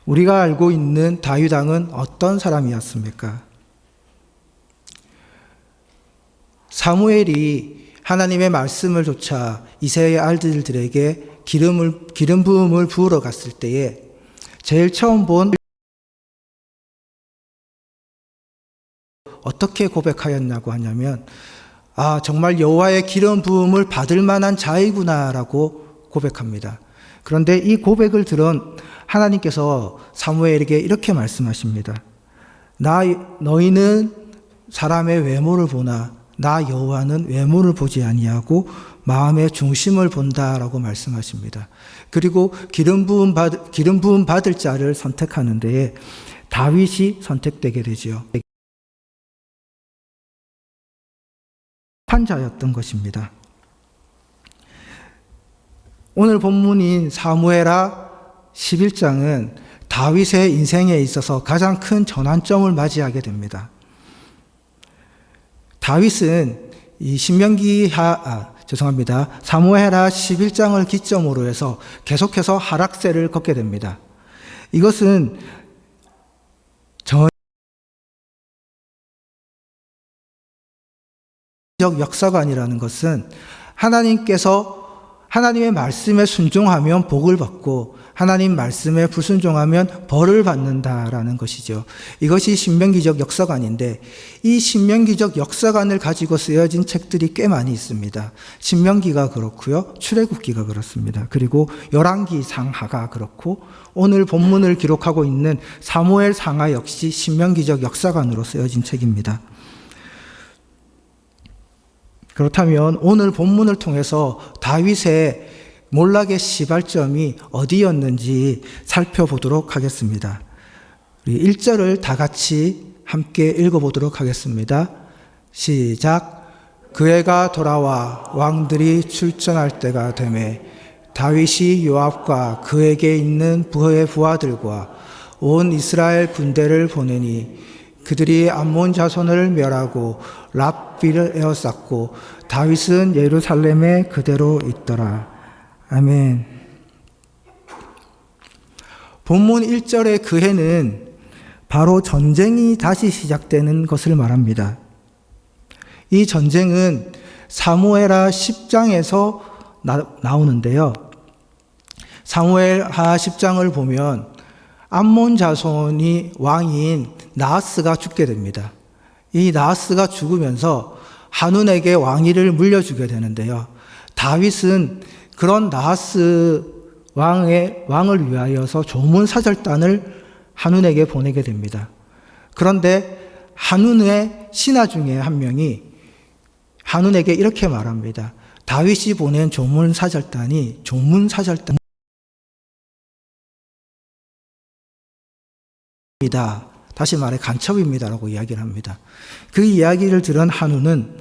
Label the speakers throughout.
Speaker 1: 우리가 알고 있는 다윗 왕은 어떤 사람이었습니까? 사무엘이 하나님의 말씀을 조차 이새의 아들들에게 기름 부음을 부으러 갔을 때에 제일 처음 본 어떻게 고백하였냐고 하냐면 정말 여호와의 기름 부음을 받을 만한 자이구나라고 고백합니다. 그런데 이 고백을 들은 하나님께서 사무엘에게 이렇게 말씀하십니다. 너희는 사람의 외모를 보나 나 여호와는 외모를 보지 아니하고 마음의 중심을 본다라고 말씀하십니다. 그리고 기름 부음 받을 자를 선택하는 데에 다윗이 선택되게 되지요. 판자였던 것입니다. 오늘 본문인 사무엘하 11장은 다윗의 인생에 있어서 가장 큰 전환점을 맞이하게 됩니다. 다윗은 이 사무엘하 11장을 기점으로 해서 계속해서 하락세를 걷게 됩니다. 이것은 역사관이라는 것은 하나님의 말씀에 순종하면 복을 받고 하나님 말씀에 불순종하면 벌을 받는다라는 것이죠. 이것이 신명기적 역사관인데 이 신명기적 역사관을 가지고 쓰여진 책들이 꽤 많이 있습니다. 신명기가 그렇고요. 출애굽기가 그렇습니다. 그리고 열왕기 상하가 그렇고 오늘 본문을 기록하고 있는 사무엘 상하 역시 신명기적 역사관으로 쓰여진 책입니다. 그렇다면 오늘 본문을 통해서 다윗의 몰락의 시발점이 어디였는지 살펴보도록 하겠습니다. 우리 1절을 다 같이 함께 읽어보도록 하겠습니다. 시작. 그 해가 돌아와 왕들이 출전할 때가 되매 다윗이 요압과 그에게 있는 부하의 부하들과 온 이스라엘 군대를 보내니 그들이 암몬 자손을 멸하고 랍비를 에워쌌고 다윗은 예루살렘에 그대로 있더라. 아멘. 본문 1절의 그 해는 바로 전쟁이 다시 시작되는 것을 말합니다. 이 전쟁은 사무엘하 10장에서 나오는데요. 사무엘하 10장을 보면 암몬 자손이 왕인 나하스가 죽게 됩니다. 이 나하스가 죽으면서 한운에게 왕위를 물려주게 되는데요. 다윗은 그런 나하스 왕을 위하여서 조문사절단을 한운에게 보내게 됩니다. 그런데 한운의 신하 중에 한 명이 한운에게 이렇게 말합니다. 다윗이 보낸 조문사절단이 조문사절단이다. 다시 말해 간첩입니다라고 이야기를 합니다. 그 이야기를 들은 한우는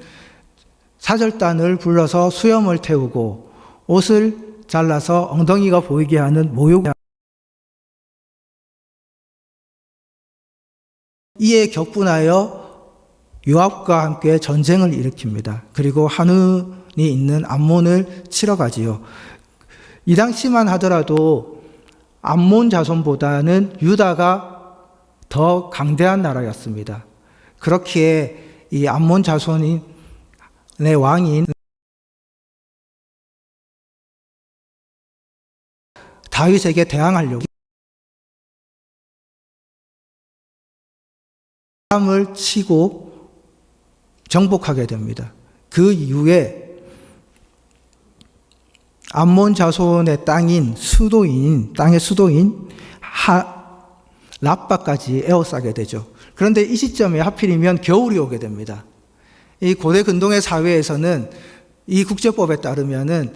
Speaker 1: 사절단을 불러서 수염을 태우고 옷을 잘라서 엉덩이가 보이게 하는 모욕 이에 격분하여 요압과 함께 전쟁을 일으킵니다. 그리고 한운이 있는 암몬을 치러 가지요. 이 당시만 하더라도 암몬 자손보다는 유다가 더 강대한 나라였습니다. 그렇기에 이 암몬 자손의 왕인 다윗에게 대항하려고 사람을 치고 정복하게 됩니다. 그 이후에 암몬 자손의 땅의 수도인 랍바까지 에워싸게 되죠. 그런데 이 시점에 하필이면 겨울이 오게 됩니다. 이 고대 근동의 사회에서는 이 국제법에 따르면은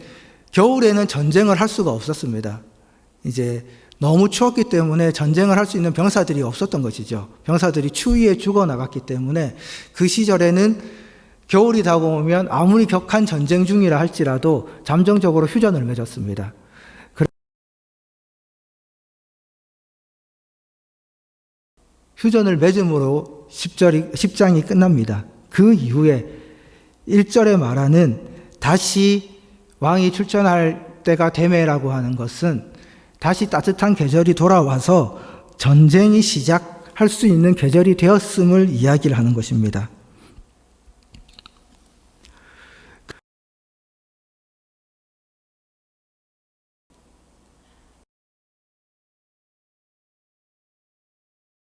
Speaker 1: 겨울에는 전쟁을 할 수가 없었습니다. 이제 너무 추웠기 때문에 전쟁을 할 수 있는 병사들이 없었던 것이죠. 병사들이 추위에 죽어나갔기 때문에 그 시절에는 겨울이 다가오면 아무리 격한 전쟁 중이라 할지라도 잠정적으로 휴전을 맺었습니다. 휴전을 맺음으로 10장이 끝납니다. 그 이후에 1절에 말하는 다시 왕이 출전할 때가 되매라고 하는 것은 다시 따뜻한 계절이 돌아와서 전쟁이 시작할 수 있는 계절이 되었음을 이야기를 하는 것입니다.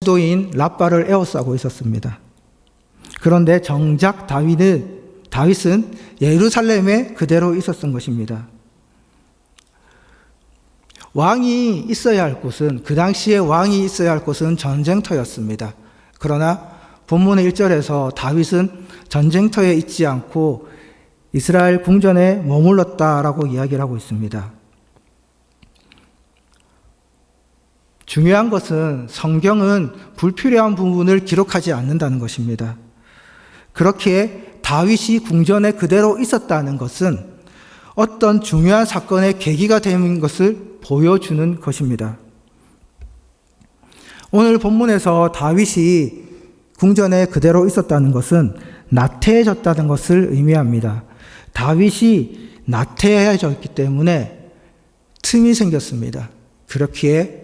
Speaker 1: 수도인 랍바를 에워싸고 있었습니다. 그런데 정작 다윗은 예루살렘에 그대로 있었던 것입니다. 왕이 있어야 할 곳은, 그 당시에 왕이 있어야 할 곳은 전쟁터였습니다. 그러나 본문의 1절에서 다윗은 전쟁터에 있지 않고 이스라엘 궁전에 머물렀다라고 이야기를 하고 있습니다. 중요한 것은 성경은 불필요한 부분을 기록하지 않는다는 것입니다. 그렇게 다윗이 궁전에 그대로 있었다는 것은 어떤 중요한 사건의 계기가 된 것을 보여주는 것입니다. 오늘 본문에서 다윗이 궁전에 그대로 있었다는 것은 나태해졌다는 것을 의미합니다. 다윗이 나태해졌기 때문에 틈이 생겼습니다. 그렇기에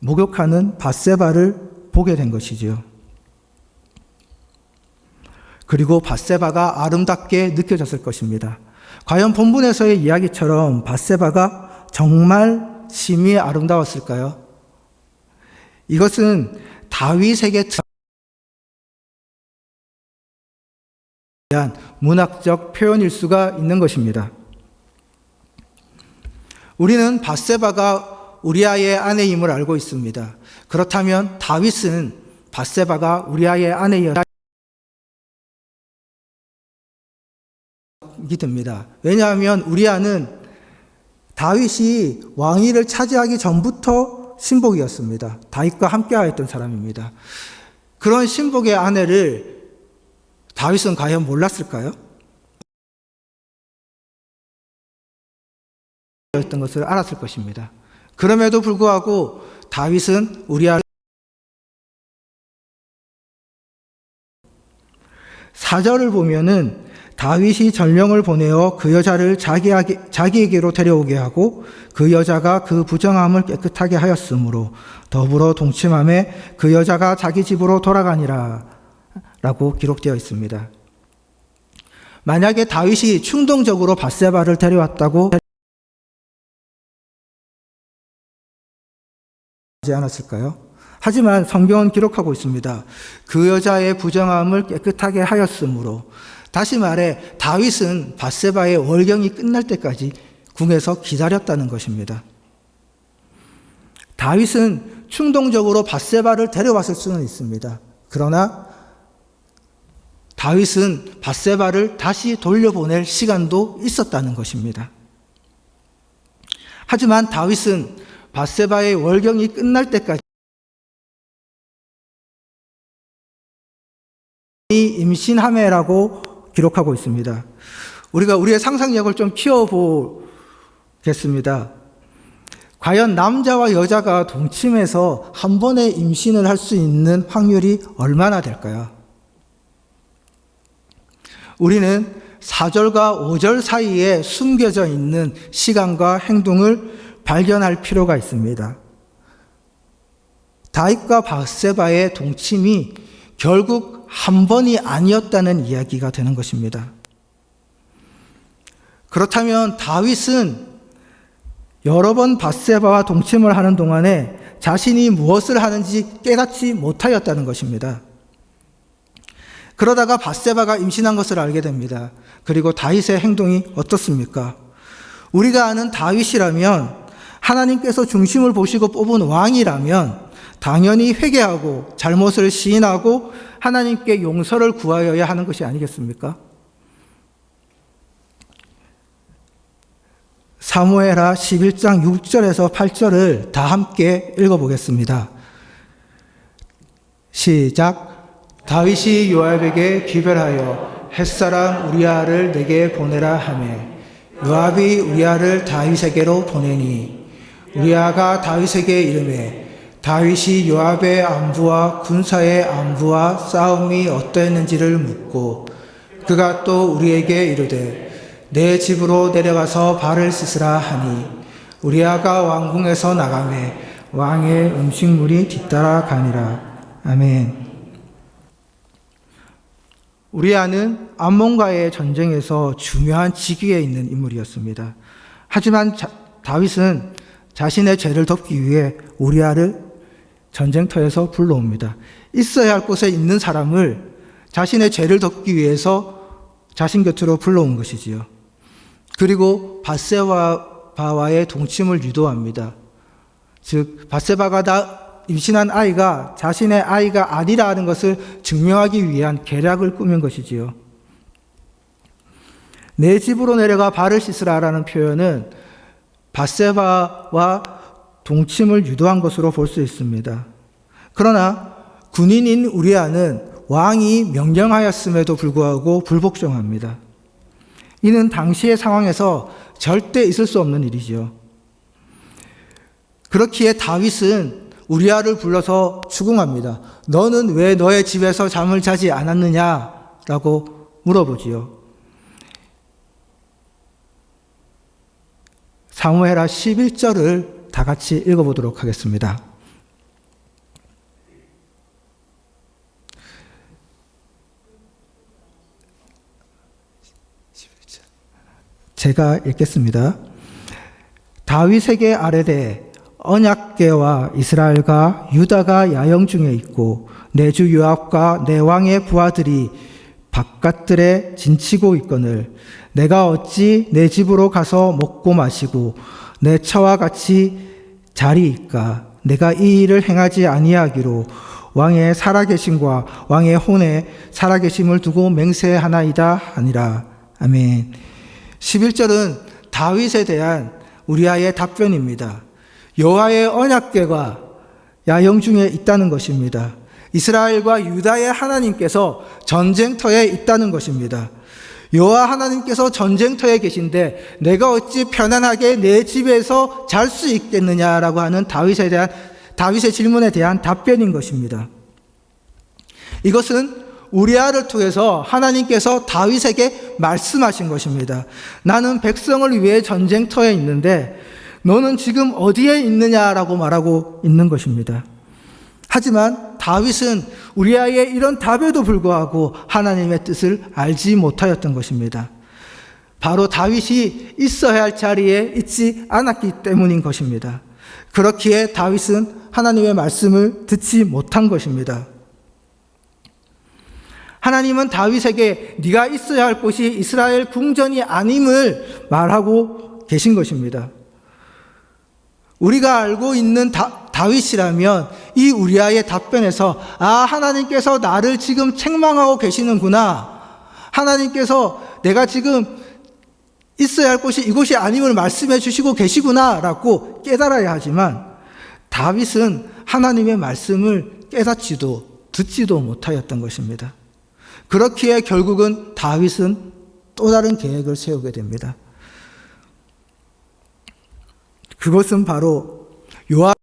Speaker 1: 목욕하는 밧세바를 보게 된 것이지요. 그리고 밧세바가 아름답게 느껴졌을 것입니다. 과연 본문에서의 이야기처럼 밧세바가 정말 심히 아름다웠을까요? 이것은 다윗에게 대한 문학적 표현일 수가 있는 것입니다. 우리는 밧세바가 우리아의 아내임을 알고 있습니다. 그렇다면 다윗은 밧세바가 우리아의 아내였기 듭니다. 왜냐하면 우리아는 다윗이 왕위를 차지하기 전부터 신복이었습니다. 다윗과 함께하였던 사람입니다. 그런 신복의 아내를 다윗은 과연 몰랐을까요? 였던 것을 알았을 것입니다. 그럼에도 불구하고 다윗은 우리아를 4절을 보면은 다윗이 전령을 보내어 그 여자를 자기에게로 데려오게 하고 그 여자가 그 부정함을 깨끗하게 하였으므로 더불어 동침함에 그 여자가 자기 집으로 돌아가니라 라고 기록되어 있습니다. 만약에 다윗이 충동적으로 밧세바를 데려왔다고 하지 않았을까요? 하지만 성경은 기록하고 있습니다. 그 여자의 부정함을 깨끗하게 하였으므로, 다시 말해 다윗은 밧세바의 월경이 끝날 때까지 궁에서 기다렸다는 것입니다. 다윗은 충동적으로 밧세바를 데려왔을 수는 있습니다. 그러나 다윗은 밧세바를 다시 돌려보낼 시간도 있었다는 것입니다. 하지만 다윗은 밧세바의 월경이 끝날 때까지 임신함에라고 기록하고 있습니다. 우리가 우리의 상상력을 좀 키워보겠습니다. 과연 남자와 여자가 동침해서 한 번에 임신을 할 수 있는 확률이 얼마나 될까요? 우리는 4절과 5절 사이에 숨겨져 있는 시간과 행동을 발견할 필요가 있습니다. 다윗과 밧세바의 동침이 결국 한 번이 아니었다는 이야기가 되는 것입니다. 그렇다면 다윗은 여러 번 밧세바와 동침을 하는 동안에 자신이 무엇을 하는지 깨닫지 못하였다는 것입니다. 그러다가 밧세바가 임신한 것을 알게 됩니다. 그리고 다윗의 행동이 어떻습니까? 우리가 아는 다윗이라면, 하나님께서 중심을 보시고 뽑은 왕이라면 당연히 회개하고 잘못을 시인하고 하나님께 용서를 구하여야 하는 것이 아니겠습니까? 사무엘하 11장 6절에서 8절을 다 함께 읽어보겠습니다. 시작. 다윗이 요압에게 기별하여 햇사람 우리아를 내게 보내라 하매 요압이 우리아를 다윗에게로 보내니 우리아가 다윗에게 이르매 다윗이 요압의 안부와 군사의 안부와 싸움이 어떠했는지를 묻고 그가 또 우리에게 이르되 내 집으로 내려가서 발을 씻으라 하니 우리아가 왕궁에서 나가매 왕의 음식물이 뒤따라가니라. 아멘. 우리아는 암몬과의 전쟁에서 중요한 직위에 있는 인물이었습니다. 하지만 다윗은 자신의 죄를 덮기 위해 우리아를 전쟁터에서 불러옵니다. 있어야 할 곳에 있는 사람을 자신의 죄를 덮기 위해서 자신 곁으로 불러온 것이지요. 그리고 밧세바와의 동침을 유도합니다. 즉 밧세바가 임신한 아이가 자신의 아이가 아니라는 것을 증명하기 위한 계략을 꾸민 것이지요. 내 집으로 내려가 발을 씻으라라는 표현은 밧세바와 동침을 유도한 것으로 볼 수 있습니다. 그러나 군인인 우리아는 왕이 명령하였음에도 불구하고 불복종합니다. 이는 당시의 상황에서 절대 있을 수 없는 일이지요. 그렇기에 다윗은 우리아를 불러서 추궁합니다. 너는 왜 너의 집에서 잠을 자지 않았느냐라고 물어보지요. 사무엘하 11절을 다 같이 읽어보도록 하겠습니다. 제가 읽겠습니다. 다윗에게 아뢰되 언약궤와 이스라엘과 유다가 야영 중에 있고 내 주 요압과 내 왕의 부하들이 바깥들에 진치고 있거늘 내가 어찌 내 집으로 가서 먹고 마시고 내 처와 같이 자리이까. 내가 이 일을 행하지 아니하기로 왕의 살아계심과 왕의 혼에 살아계심을 두고 맹세하나이다 하니라. 아멘. 11절은 다윗에 대한 우리아의 답변입니다. 여호와의 언약궤가 야영 중에 있다는 것입니다. 이스라엘과 유다의 하나님께서 전쟁터에 있다는 것입니다. 여호와 하나님께서 전쟁터에 계신데 내가 어찌 편안하게 내 집에서 잘 수 있겠느냐라고 하는 다윗의 질문에 대한 답변인 것입니다. 이것은 우리아를 통해서 하나님께서 다윗에게 말씀하신 것입니다. 나는 백성을 위해 전쟁터에 있는데 너는 지금 어디에 있느냐라고 말하고 있는 것입니다. 하지만 다윗은 우리아의 이런 답에도 불구하고 하나님의 뜻을 알지 못하였던 것입니다. 바로 다윗이 있어야 할 자리에 있지 않았기 때문인 것입니다. 그렇기에 다윗은 하나님의 말씀을 듣지 못한 것입니다. 하나님은 다윗에게 네가 있어야 할 곳이 이스라엘 궁전이 아님을 말하고 계신 것입니다. 우리가 알고 있는 다윗이라면 이 우리아의 답변에서 하나님께서 나를 지금 책망하고 계시는구나. 하나님께서 내가 지금 있어야 할 곳이 이곳이 아님을 말씀해 주시고 계시구나 라고 깨달아야 하지만 다윗은 하나님의 말씀을 깨닫지도 듣지도 못하였던 것입니다. 그렇기에 결국은 다윗은 또 다른 계획을 세우게 됩니다. 그것은 바로 요압을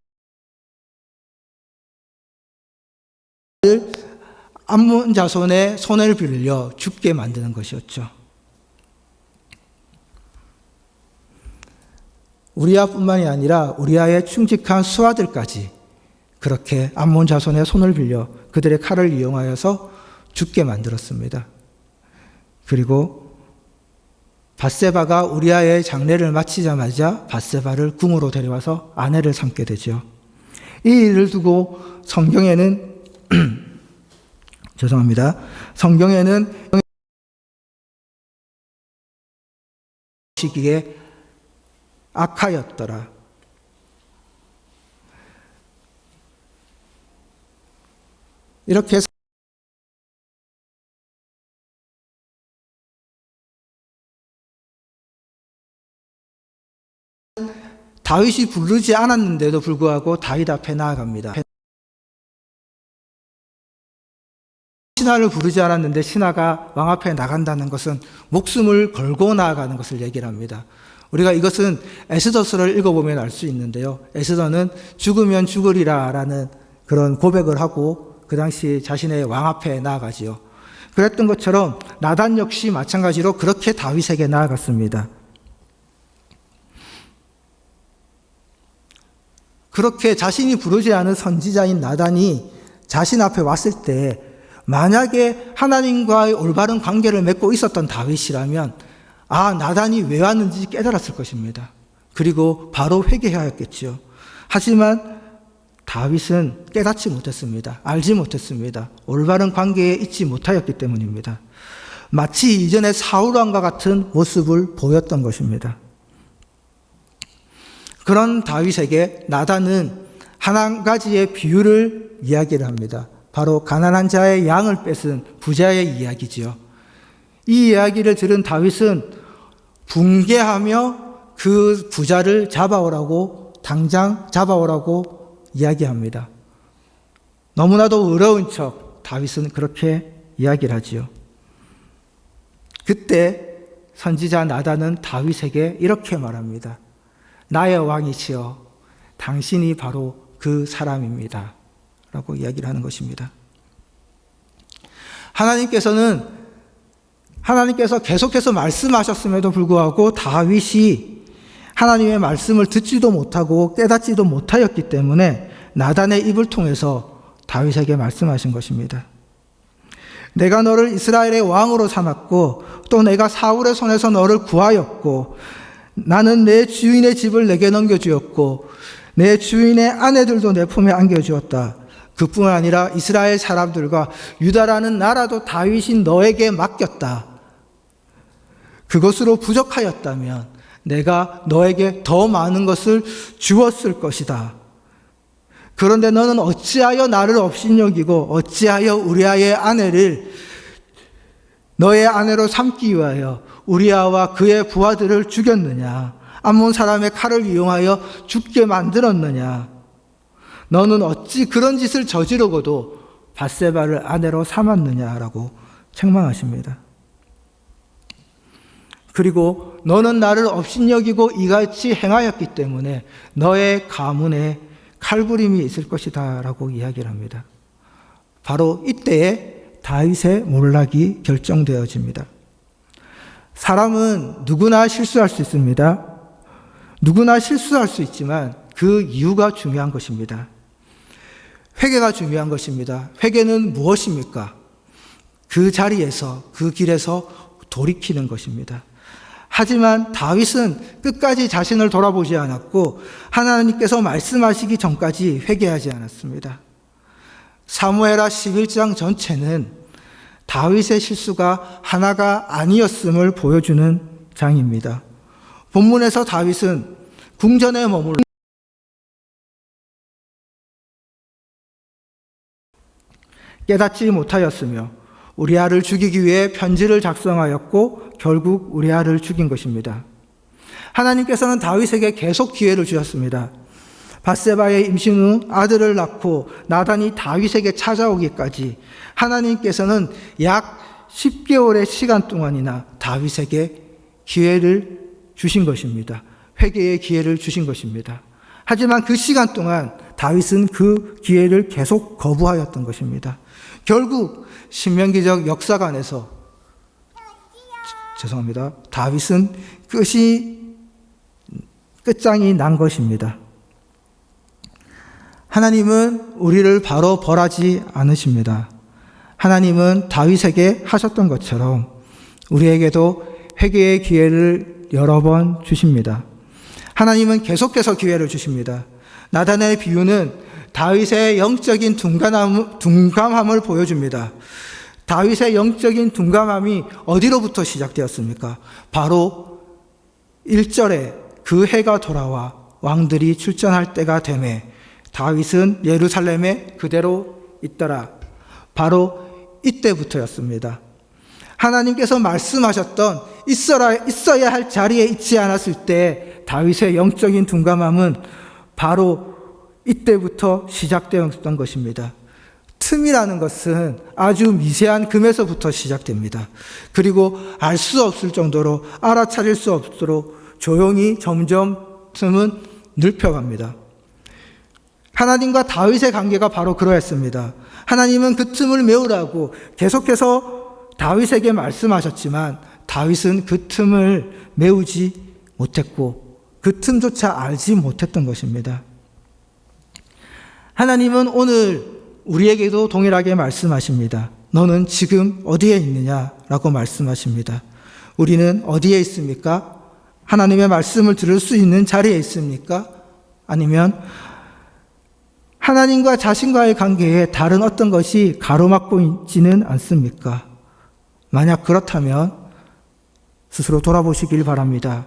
Speaker 1: 암몬 자손의 손을 빌려 죽게 만드는 것이었죠. 우리아뿐만이 아니라 우리아의 충직한 수하들까지 그렇게 암몬 자손의 손을 빌려 그들의 칼을 이용하여서 죽게 만들었습니다. 그리고 밧세바가 우리아의 장례를 마치자마자 밧세바를 궁으로 데려와서 아내를 삼게 되죠. 이 일을 두고 성경에는 성경에는 시기에 악하였더라. 이렇게 다윗이 부르지 않았는데도 불구하고 다윗 앞에 나아갑니다. 신하를 부르지 않았는데 신하가 왕 앞에 나간다는 것은 목숨을 걸고 나아가는 것을 얘기를 합니다. 우리가 이것은 에스더서를 읽어보면 알 수 있는데요. 에스더는 죽으면 죽으리라 라는 그런 고백을 하고 그 당시 자신의 왕 앞에 나아가지요. 그랬던 것처럼 나단 역시 마찬가지로 그렇게 다윗에게 나아갔습니다. 그렇게 자신이 부르지 않은 선지자인 나단이 자신 앞에 왔을 때 만약에 하나님과의 올바른 관계를 맺고 있었던 다윗이라면 나단이 왜 왔는지 깨달았을 것입니다. 그리고 바로 회개하였겠죠. 하지만 다윗은 깨닫지 못했습니다. 알지 못했습니다. 올바른 관계에 있지 못하였기 때문입니다. 마치 이전의 사울왕과 같은 모습을 보였던 것입니다. 그런 다윗에게 나단은 한 가지의 비유를 이야기를 합니다. 바로 가난한 자의 양을 뺏은 부자의 이야기지요. 이 이야기를 들은 다윗은 붕괴하며 그 부자를 당장 잡아오라고 이야기합니다. 너무나도 어려운 척 다윗은 그렇게 이야기를 하지요. 그때 선지자 나단은 다윗에게 이렇게 말합니다. 나의 왕이시여, 당신이 바로 그 사람입니다. 라고 이야기를 하는 것입니다. 하나님께서 계속해서 말씀하셨음에도 불구하고 다윗이 하나님의 말씀을 듣지도 못하고 깨닫지도 못하였기 때문에 나단의 입을 통해서 다윗에게 말씀하신 것입니다. 내가 너를 이스라엘의 왕으로 삼았고 또 내가 사울의 손에서 너를 구하였고 나는 내 주인의 집을 내게 넘겨주었고 내 주인의 아내들도 내 품에 안겨주었다. 그뿐 아니라 이스라엘 사람들과 유다라는 나라도 다윗이 너에게 맡겼다. 그것으로 부족하였다면 내가 너에게 더 많은 것을 주었을 것이다. 그런데 너는 어찌하여 나를 업신여기고 어찌하여 우리아의 아내를 너의 아내로 삼기 위하여 우리아와 그의 부하들을 죽였느냐? 암몬 사람의 칼을 이용하여 죽게 만들었느냐? 너는 어찌 그런 짓을 저지르고도 밧세바를 아내로 삼았느냐라고 책망하십니다. 그리고 너는 나를 업신여기고 이같이 행하였기 때문에 너의 가문에 칼부림이 있을 것이다 라고 이야기를 합니다. 바로 이때에 다윗의 몰락이 결정되어집니다. 사람은 누구나 실수할 수 있습니다. 누구나 실수할 수 있지만 그 이유가 중요한 것입니다. 회개가 중요한 것입니다. 회개는 무엇입니까? 그 자리에서, 그 길에서 돌이키는 것입니다. 하지만 다윗은 끝까지 자신을 돌아보지 않았고 하나님께서 말씀하시기 전까지 회개하지 않았습니다. 사무엘하 11장 전체는 다윗의 실수가 하나가 아니었음을 보여주는 장입니다. 본문에서 다윗은 궁전에 머물러 깨닫지 못하였으며 우리아를 죽이기 위해 편지를 작성하였고 결국 우리아를 죽인 것입니다. 하나님께서는 다윗에게 계속 기회를 주셨습니다. 밧세바의 임신 후 아들을 낳고 나단이 다윗에게 찾아오기까지 하나님께서는 약 10개월의 시간 동안이나 다윗에게 기회를 주신 것입니다. 회개의 기회를 주신 것입니다. 하지만 그 시간 동안 다윗은 그 기회를 계속 거부하였던 것입니다. 결국 신명기적 역사관에서 다윗은 끝장이 난 것입니다. 하나님은 우리를 바로 벌하지 않으십니다. 하나님은 다윗에게 하셨던 것처럼 우리에게도 회개의 기회를 여러 번 주십니다. 하나님은 계속해서 기회를 주십니다. 나단의 비유는 다윗의 영적인 둔감함을 보여줍니다. 다윗의 영적인 둔감함이 어디로부터 시작되었습니까? 바로 1절에 그 해가 돌아와 왕들이 출전할 때가 되매 다윗은 예루살렘에 그대로 있더라. 바로 이때부터였습니다. 하나님께서 말씀하셨던 있어야 할 자리에 있지 않았을 때 다윗의 영적인 둔감함은 바로 이때부터 시작되었던 것입니다. 틈이라는 것은 아주 미세한 금에서부터 시작됩니다. 그리고 알 수 없을 정도로 알아차릴 수 없도록 조용히 점점 틈은 넓혀갑니다. 하나님과 다윗의 관계가 바로 그러했습니다. 하나님은 그 틈을 메우라고 계속해서 다윗에게 말씀하셨지만 다윗은 그 틈을 메우지 못했고 그 틈조차 알지 못했던 것입니다. 하나님은 오늘 우리에게도 동일하게 말씀하십니다. 너는 지금 어디에 있느냐라고 말씀하십니다. 우리는 어디에 있습니까? 하나님의 말씀을 들을 수 있는 자리에 있습니까? 아니면 하나님과 자신과의 관계에 다른 어떤 것이 가로막고 있지는 않습니까? 만약 그렇다면 스스로 돌아보시길 바랍니다.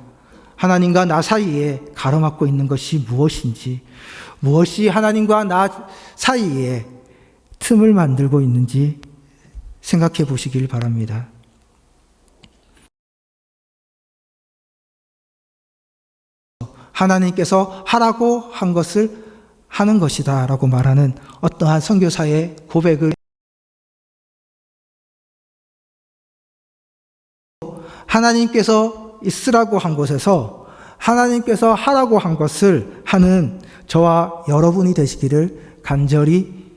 Speaker 1: 하나님과 나 사이에 가로막고 있는 것이 무엇인지, 무엇이 하나님과 나 사이에 틈을 만들고 있는지 생각해 보시길 바랍니다. 하나님께서 하라고 한 것을 하는 것이다 라고 말하는 어떠한 선교사의 고백을 하나님께서 있으라고 한 곳에서 하나님께서 하라고 한 것을 하는 저와 여러분이 되시기를 간절히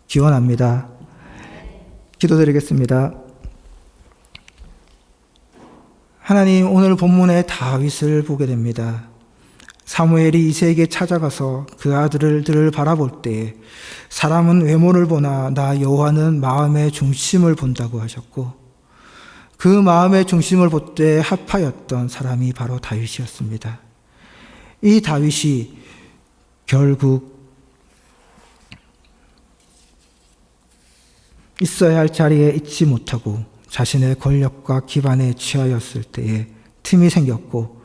Speaker 1: 기원합니다. 기도드리겠습니다. 하나님, 오늘 본문의 다윗을 보게 됩니다. 사무엘이 이새에게 찾아가서 그 아들을 바라볼 때 사람은 외모를 보나 나 여호와는 마음의 중심을 본다고 하셨고, 그 마음의 중심을 볼 때 합하였던 사람이 바로 다윗이었습니다. 이 다윗이 결국 있어야 할 자리에 있지 못하고 자신의 권력과 기반에 취하였을 때에 틈이 생겼고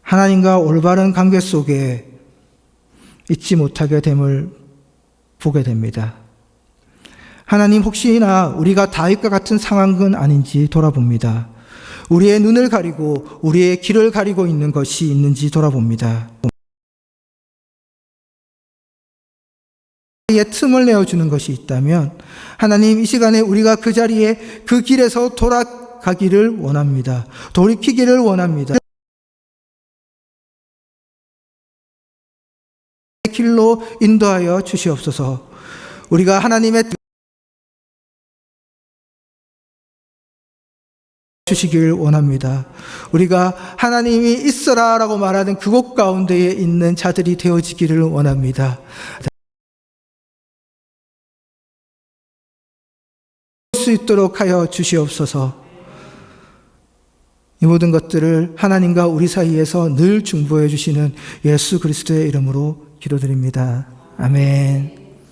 Speaker 1: 하나님과 올바른 관계 속에 있지 못하게 됨을 보게 됩니다. 하나님, 혹시나 우리가 다윗과 같은 상황은 아닌지 돌아봅니다. 우리의 눈을 가리고 우리의 길을 가리고 있는 것이 있는지 돌아봅니다. 의 틈을 내어주는 것이 있다면 하나님, 이 시간에 우리가 그 자리에 그 길에서 돌아가기를 원합니다. 돌이키기를 원합니다. 길로 인도하여 주시옵소서. 우리가 하나님의 주시길 원합니다. 우리가 하나님이 있어라 라고 말하는 그곳 가운데에 있는 자들이 되어지기를 원합니다. 수 있도록 하여 주시옵소서. 이 모든 것들을 하나님과 우리 사이에서 늘 중보해 주시는 예수 그리스도의 이름으로 기도드립니다. 아멘.